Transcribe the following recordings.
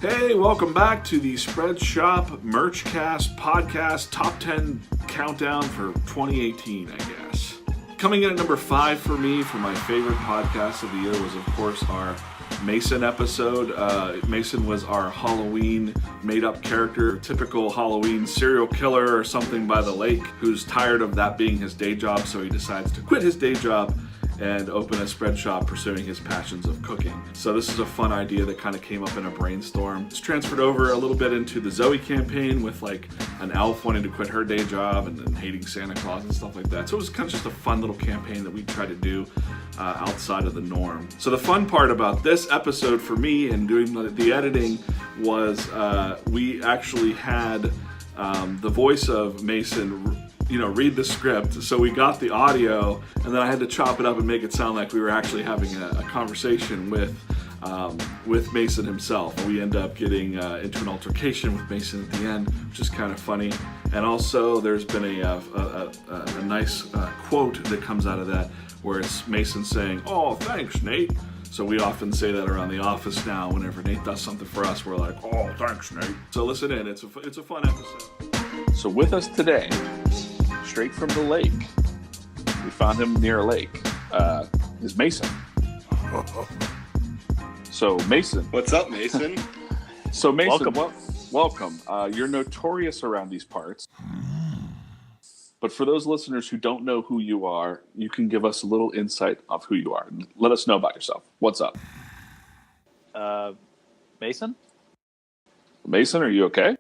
Hey, welcome back to the Spreadshop Merchcast podcast top 10 countdown for 2018, I guess. Coming in at number 5 for me for my favorite podcast of the year was, of course, our Mason episode. Mason was our Halloween made-up character, typical Halloween serial killer or something by the lake, who's tired of that being his day job, so he decides to quit his day job and open a spread shop pursuing his passions of cooking. So this is a fun idea that kind of came up in a brainstorm. It's transferred over a little bit into the Zoe campaign with like an elf wanting to quit her day job and then hating Santa Claus and stuff like that. So it was kind of just a fun little campaign that we tried to do outside of the norm. So the fun part about this episode for me and doing the editing was we actually had the voice of Mason read the script. So we got the audio, and then I had to chop it up and make it sound like we were actually having a conversation with Mason himself. And we end up getting into an altercation with Mason at the end, which is kind of funny. And also, there's been a nice quote that comes out of that, where it's Mason saying, "Oh, thanks, Nate." So we often say that around the office now. Whenever Nate does something for us, we're like, "Oh, thanks, Nate." So listen in. It's a fun episode. So with us today, straight from the lake, we found him near a lake, is Mason. So Mason. What's up, Mason? So Mason, welcome. You're notorious around these parts. But for those listeners who don't know who you are, you can give us a little insight of who you are. Let us know about yourself. What's up? Mason? Mason, are you okay?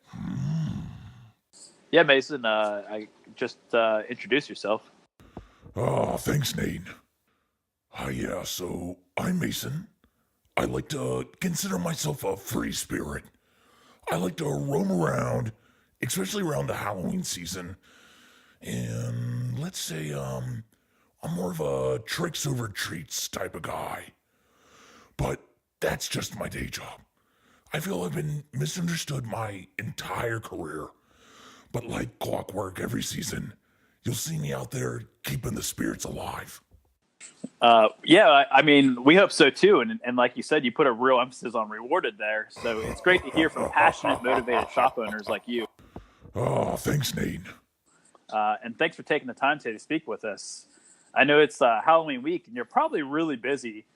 Yeah, Mason. I just introduce yourself. Oh, thanks, Nate. Yeah, so I'm Mason. I like to consider myself a free spirit. I like to roam around, especially around the Halloween season. And let's say I'm more of a tricks over treats type of guy. But that's just my day job. I feel I've been misunderstood my entire career. But like clockwork, every season, you'll see me out there keeping the spirits alive. Yeah, I mean, we hope so too. And like you said, you put a real emphasis on rewarded there. So it's great to hear from passionate, motivated shop owners like you. Oh, thanks, Nate. And thanks for taking the time today to speak with us. I know it's Halloween week, and you're probably really busy,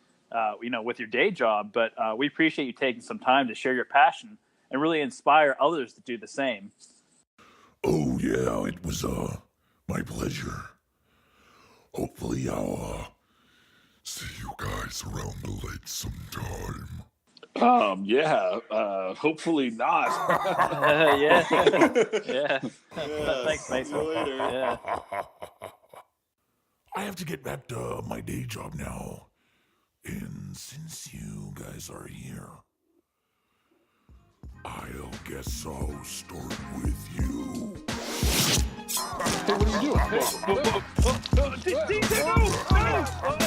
with your day job. But we appreciate you taking some time to share your passion and really inspire others to do the same. Oh, yeah, it was my pleasure. Hopefully I'll see you guys around the lake sometime. Hopefully not. Yeah. Thanks, Mason. Yeah. I have to get back to my day job now. And since you guys are here, I guess I'll start with you. Hey, what are you doing?